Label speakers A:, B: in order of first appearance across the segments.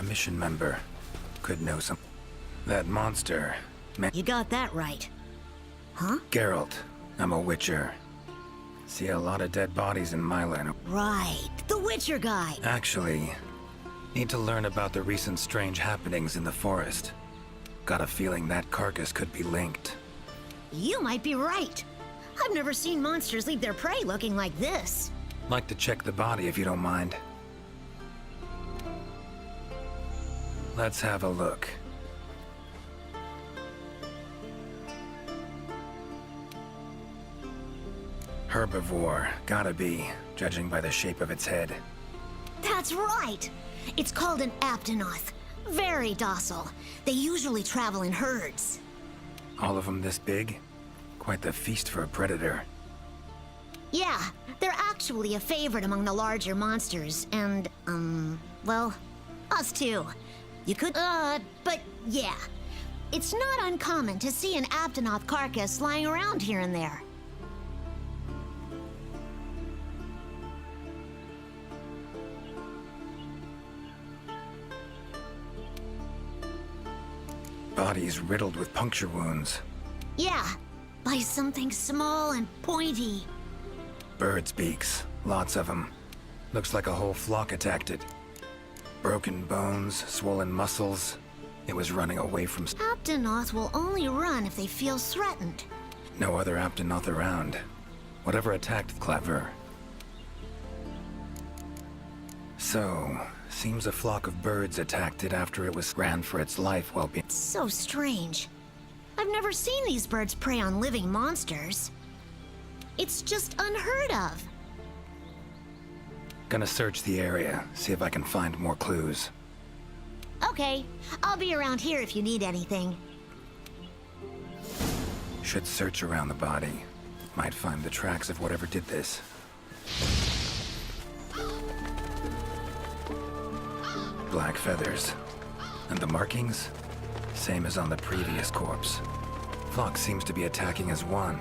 A: Commission member. Could know some. That monster.
B: You got that right. Huh?
A: Geralt. I'm a Witcher. See a lot of dead bodies in my line.
B: Right. The Witcher guy.
A: Actually, need to learn about the recent strange happenings in the forest. Got a feeling that carcass could be linked.
B: You might be right. I've never seen monsters leave their prey looking like this.
A: Like to check the body if you don't mind. Let's have a look. Herbivore, gotta be, judging by the shape of its head.
B: That's right! It's called an aptonoth. Very docile. They usually travel in herds.
A: All of them this big? Quite the feast for a predator.
B: Yeah, they're actually a favorite among the larger monsters, and, well, us too. You could, but yeah. It's not uncommon to see an aptonoth carcass lying around here and there.
A: Body's riddled with puncture wounds.
B: Yeah, by something small and pointy.
A: Birds' beaks, lots of them. Looks like a whole flock attacked it. Broken bones, swollen muscles. It was running away from...
B: Aptonoth will only run if they feel threatened.
A: No other Aptonoth around. Whatever attacked, clever. So, seems a flock of birds attacked it after it ran for its life while being...
B: It's so strange. I've never seen these birds prey on living monsters. It's just unheard of.
A: Gonna search the area, see if I can find more clues.
B: Okay, I'll be around here if you need anything.
A: Should search around the body. Might find the tracks of whatever did this. Black feathers. And the markings? Same as on the previous corpse. Flock seems to be attacking as one.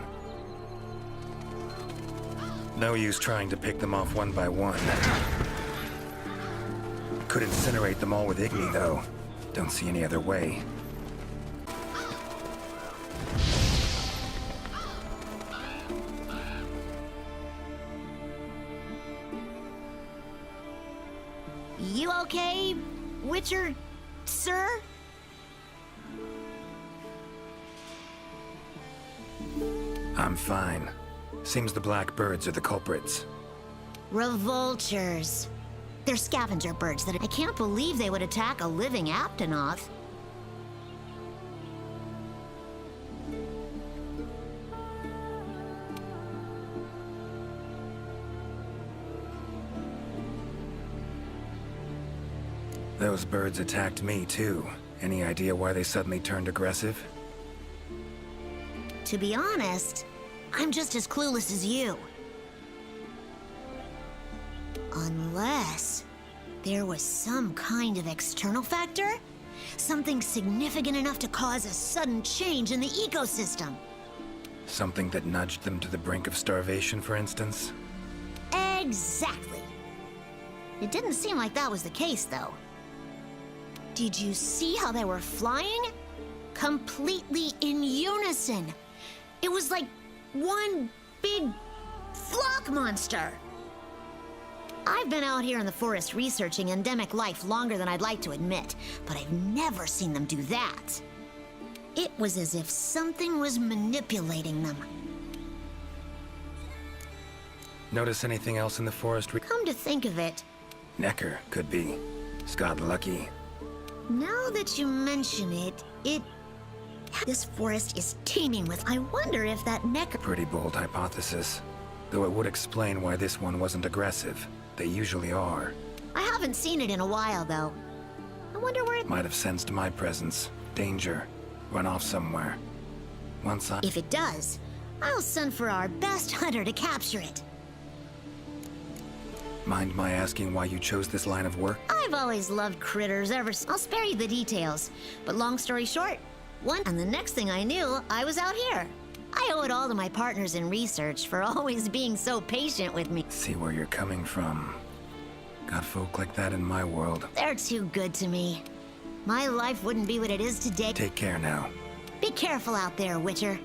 A: No use trying to pick them off one by one. Could incinerate them all with Igni, though. Don't see any other way.
B: You okay, Witcher, sir?
A: I'm fine. Seems the black birds are the culprits.
B: Revoltures. They're scavenger birds that I can't believe they would attack a living aptonoth.
A: Those birds attacked me, too. Any idea why they suddenly turned aggressive?
B: To be honest, I'm just as clueless as you. Unless there was some kind of external factor? Something significant enough to cause a sudden change in the ecosystem.
A: Something that nudged them to the brink of starvation, for instance?
B: Exactly. It didn't seem like that was the case, though. Did you see how they were flying? Completely in unison. It was like one big flock monster. I've been out here in the forest researching endemic life longer than I'd like to admit, but I've never seen them do that. It was as if something was manipulating them.
A: Notice anything else in the forest?
B: Come to think of it,
A: Necker, could be. Scott Lucky.
B: now that you mention it, this forest is teeming with... I wonder if that neck...
A: Pretty bold hypothesis. Though it would explain why this one wasn't aggressive. They usually are.
B: I haven't seen it in a while, though. I wonder where it...
A: Might have sensed my presence. Danger. Run off somewhere.
B: If it does, I'll send for our best hunter to capture it.
A: Mind my asking why you chose this line of work?
B: I've always loved critters I'll spare you the details. But long story short, and the next thing I knew, I was out here. I owe it all to my partners in research for always being so patient with me.
A: See where you're coming from. Got folk like that in my world.
B: They're too good to me. My life wouldn't be what it is today.
A: Take care now.
B: Be careful out there, Witcher.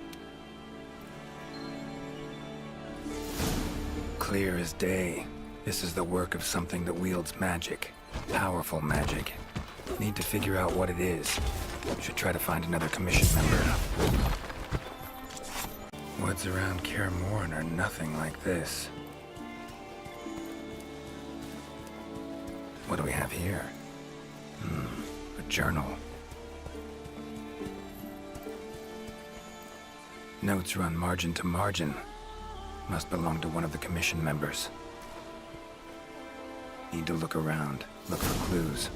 A: Clear as day. This is the work of something that wields magic. Powerful magic. Need to figure out what it is. Should try to find another commission member. Woods around Kaer Morhen are nothing like this. What do we have here? A journal. Notes run margin to margin. Must belong to one of the commission members. Need to look around, look for clues.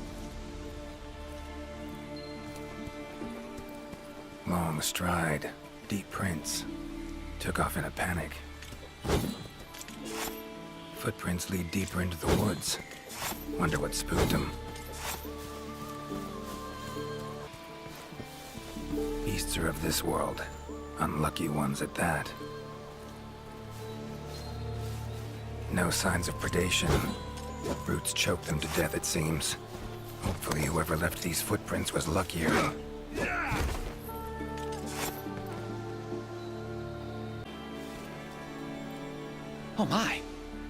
A: Long stride, deep prints. Took off in a panic. Footprints lead deeper into the woods. Wonder what spooked him. Beasts are of this world. Unlucky ones at that. No signs of predation. Roots choked them to death, it seems. Hopefully whoever left these footprints was luckier.
C: Oh my,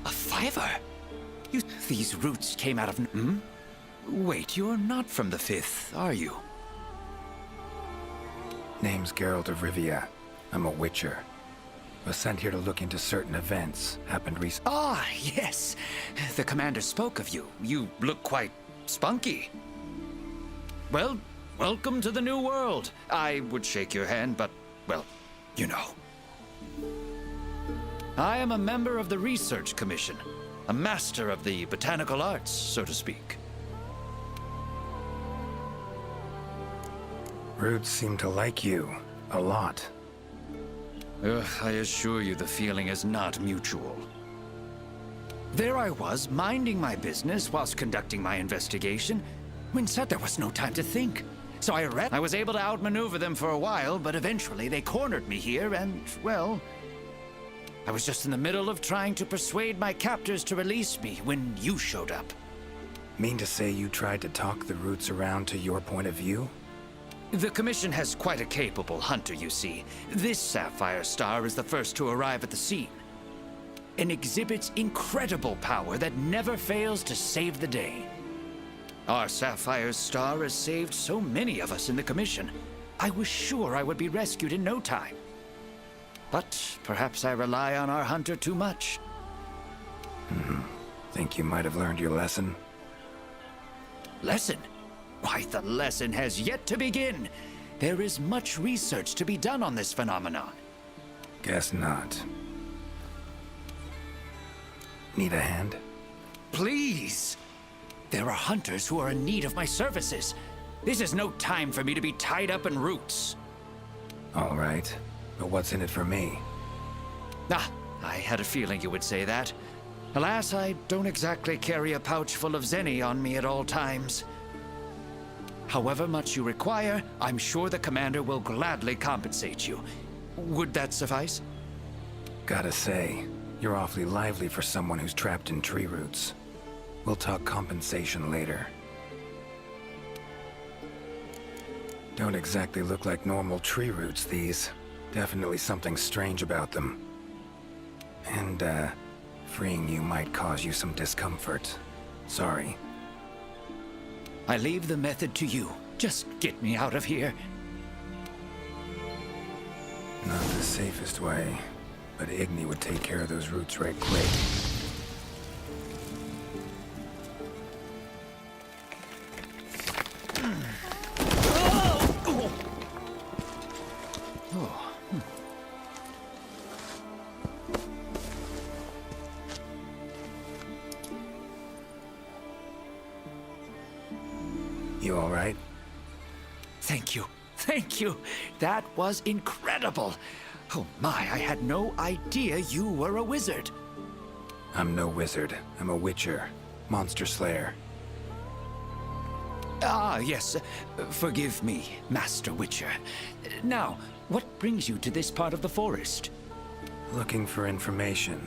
C: a fiver? These roots came out of... Wait, you're not from the Fifth, are you?
A: Name's Geralt of Rivia. I'm a Witcher. Was sent here to look into certain events. Happened recently.
C: Ah, yes. The commander spoke of you. You look quite spunky. Well, welcome to the new world. I would shake your hand, but, well, you know. I am a member of the Research Commission. A master of the botanical arts, so to speak.
A: Roots seem to like you. A lot.
C: I assure you the feeling is not mutual. There I was, minding my business whilst conducting my investigation, when there was no time to think. So I was able to outmaneuver them for a while, but eventually they cornered me here and, well... I was just in the middle of trying to persuade my captors to release me when you showed up.
A: Mean to say you tried to talk the Roots around to your point of view?
C: The Commission has quite a capable hunter, you see. This Sapphire Star is the first to arrive at the scene, and exhibits incredible power that never fails to save the day. Our Sapphire Star has saved so many of us in the Commission. I was sure I would be rescued in no time. But perhaps I rely on our hunter too much.
A: Think you might have learned your lesson?
C: Lesson? Why, the lesson has yet to begin. There is much research to be done on this phenomenon.
A: Guess not. Need a hand?
C: Please! There are hunters who are in need of my services. This is no time for me to be tied up in roots.
A: All right. But what's in it for me?
C: Ah, I had a feeling you would say that. Alas, I don't exactly carry a pouch full of zenny on me at all times. However much you require, I'm sure the commander will gladly compensate you. Would that suffice?
A: Gotta say, you're awfully lively for someone who's trapped in tree roots. We'll talk compensation later. Don't exactly look like normal tree roots, these. Definitely something strange about them. And, freeing you might cause you some discomfort. Sorry.
C: I leave the method to you. Just get me out of here.
A: Not the safest way, but Igni would take care of those roots right quick. You all right?
C: Thank you. Thank you. That was incredible. Oh my, I had no idea you were a wizard.
A: I'm no wizard. I'm a witcher. Monster slayer.
C: Ah, yes. Forgive me, Master Witcher. Now, what brings you to this part of the forest?
A: Looking for information.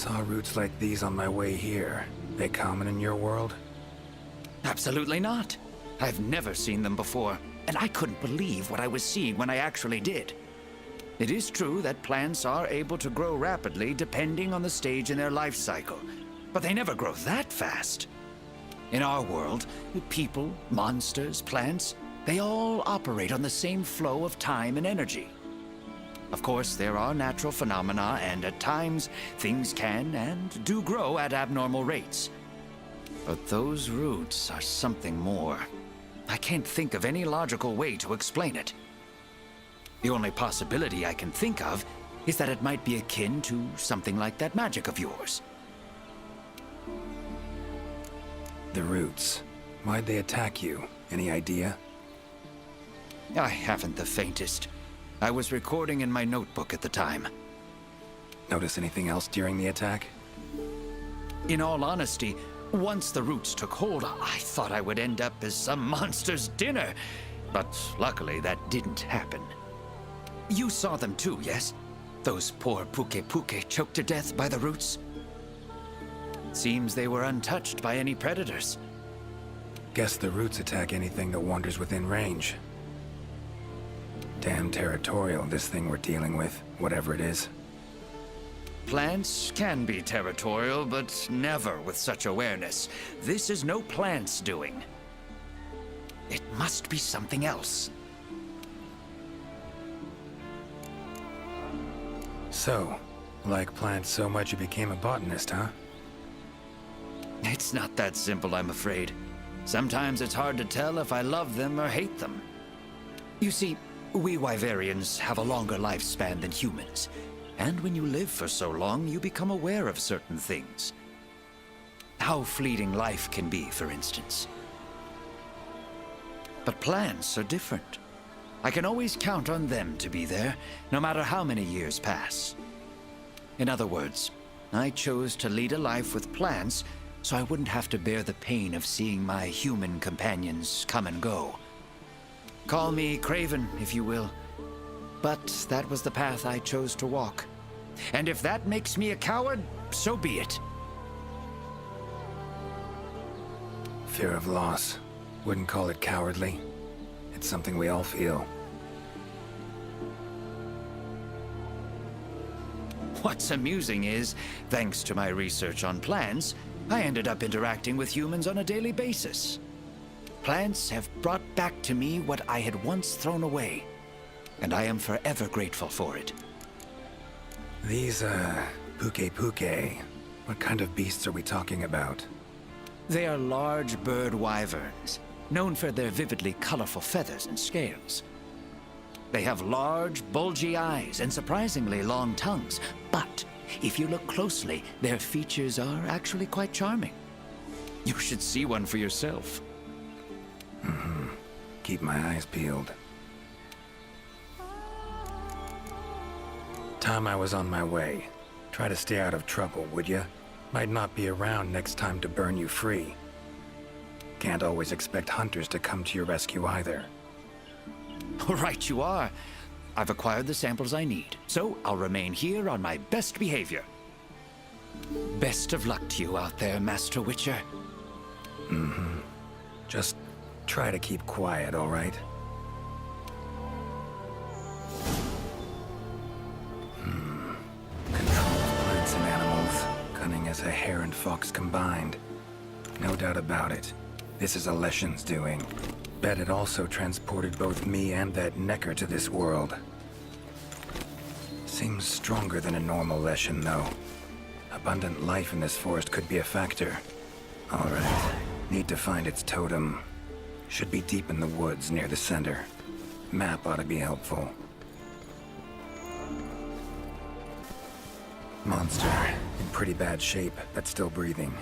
A: Saw roots like these on my way here. They common in your world?
C: Absolutely not. I've never seen them before, and I couldn't believe what I was seeing when I actually did. It is true that plants are able to grow rapidly depending on the stage in their life cycle, but they never grow that fast. In our world, people, monsters, plants, they all operate on the same flow of time and energy. Of course, there are natural phenomena, and at times, things can and do grow at abnormal rates. But those roots are something more. I can't think of any logical way to explain it. The only possibility I can think of is that it might be akin to something like that magic of yours.
A: The roots. Why'd they attack you? Any idea?
C: I haven't the faintest. I was recording in my notebook at the time.
A: Notice anything else during the attack?
C: In all honesty, once the roots took hold, I thought I would end up as some monster's dinner. But luckily, that didn't happen. You saw them too, yes? Those poor puke choked to death by the roots? Seems they were untouched by any predators.
A: Guess the roots attack anything that wanders within range. Damn territorial, this thing we're dealing with, whatever it is.
C: Plants can be territorial, but never with such awareness. This is no plant's doing. It must be something else.
A: So, like plants so much you became a botanist, huh?
C: It's not that simple, I'm afraid. Sometimes it's hard to tell if I love them or hate them. You see, we Wyverians have a longer lifespan than humans. And when you live for so long, you become aware of certain things. How fleeting life can be, for instance. But plants are different. I can always count on them to be there, no matter how many years pass. In other words, I chose to lead a life with plants so I wouldn't have to bear the pain of seeing my human companions come and go. Call me craven, if you will. But that was the path I chose to walk. And if that makes me a coward, so be it.
A: Fear of loss. Wouldn't call it cowardly. It's something we all feel.
C: What's amusing is, thanks to my research on plants, I ended up interacting with humans on a daily basis. Plants have brought back to me what I had once thrown away, and I am forever grateful for it.
A: These, puke. What kind of beasts are we talking about?
C: They are large bird wyverns, known for their vividly colorful feathers and scales. They have large, bulgy eyes and surprisingly long tongues, but if you look closely, their features are actually quite charming. You should see one for yourself.
A: Keep my eyes peeled. Time I was on my way. Try to stay out of trouble, would ya? Might not be around next time to burn you free. Can't always expect hunters to come to your rescue either.
C: Right you are. I've acquired the samples I need, so I'll remain here on my best behavior. Best of luck to you out there, Master Witcher.
A: Just try to keep quiet, all right? Controls plants and animals. Cunning as a hare and fox combined. No doubt about it. This is Alession's doing. Bet it also transported both me and that Necker to this world. Seems stronger than a normal Leshen, though. Abundant life in this forest could be a factor. All right. Need to find its totem. Should be deep in the woods near the center. Map ought to be helpful. Monster. In pretty bad shape, but still breathing.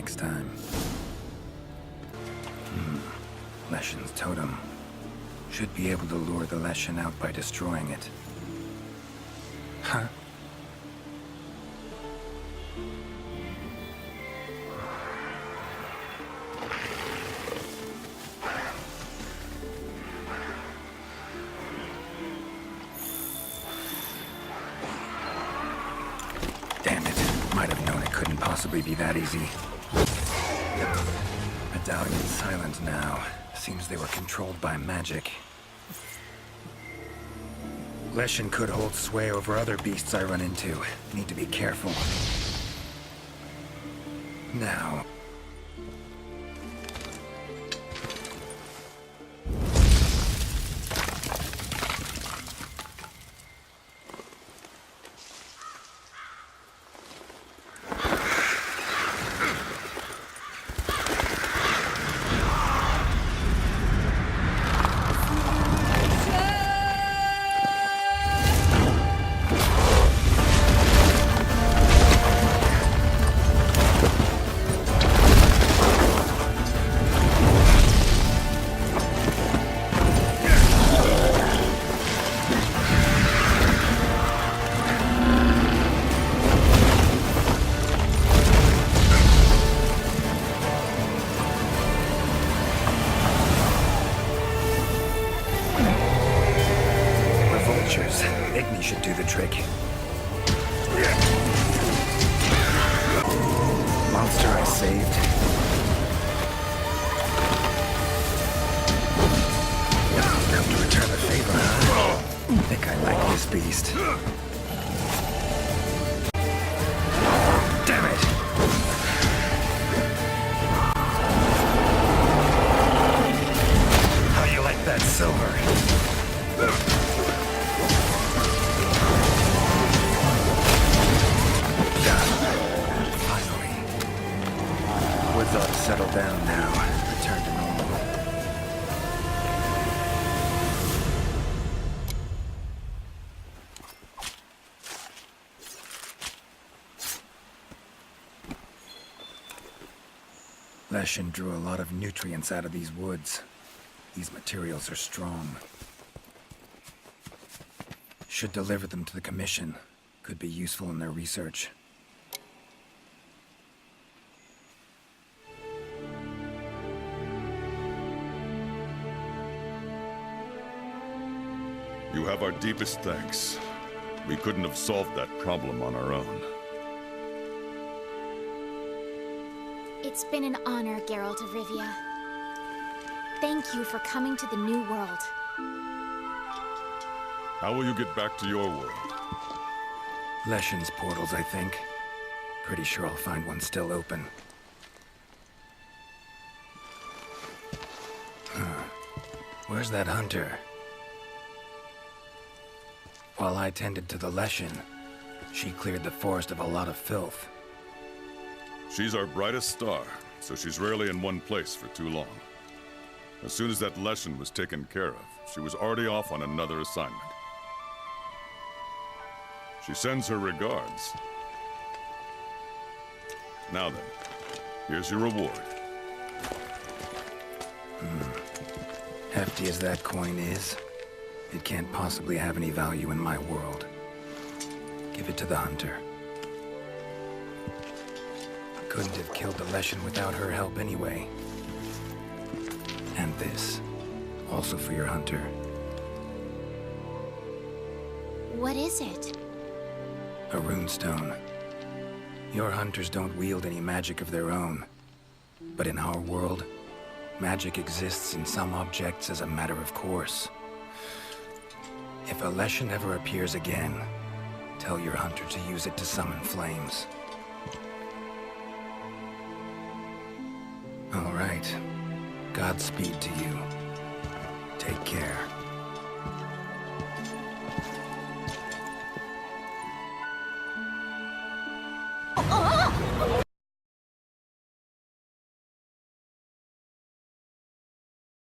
A: next time. Leshen's totem. Should be able to lure the Leshen out by destroying it. Huh? Damn it. Might have known it couldn't possibly be that easy. Medallion's silent now. Seems they were controlled by magic. Leshen could hold sway over other beasts I run into. Need to be careful. Now... Igni should do the trick. Monster I saved. Come to return the favor, huh? Think I like this beast. Damn it! How you like that silver? Woods ought to settle down now. Return to normal. Leshen drew a lot of nutrients out of these woods. These materials are strong. Should deliver them to the Commission. Could be useful in their research.
D: You have our deepest thanks. We couldn't have solved that problem on our own.
E: It's been an honor, Geralt of Rivia. Thank you for coming to the New World.
D: How will you get back to your world?
A: Leshen's portals, I think. Pretty sure I'll find one still open. Where's that hunter? While I tended to the Leshen, she cleared the forest of a lot of filth.
D: She's our brightest star, so she's rarely in one place for too long. As soon as that Leshen was taken care of, she was already off on another assignment. She sends her regards. Now then, here's your reward.
A: Hefty as that coin is, it can't possibly have any value in my world. Give it to the hunter. Couldn't have killed the Leshen without her help anyway. And this, also for your hunter.
E: What is it?
A: A runestone. Your hunters don't wield any magic of their own. But in our world, magic exists in some objects as a matter of course. If a Leshen ever appears again, tell your hunter to use it to summon flames. All right. Godspeed to you.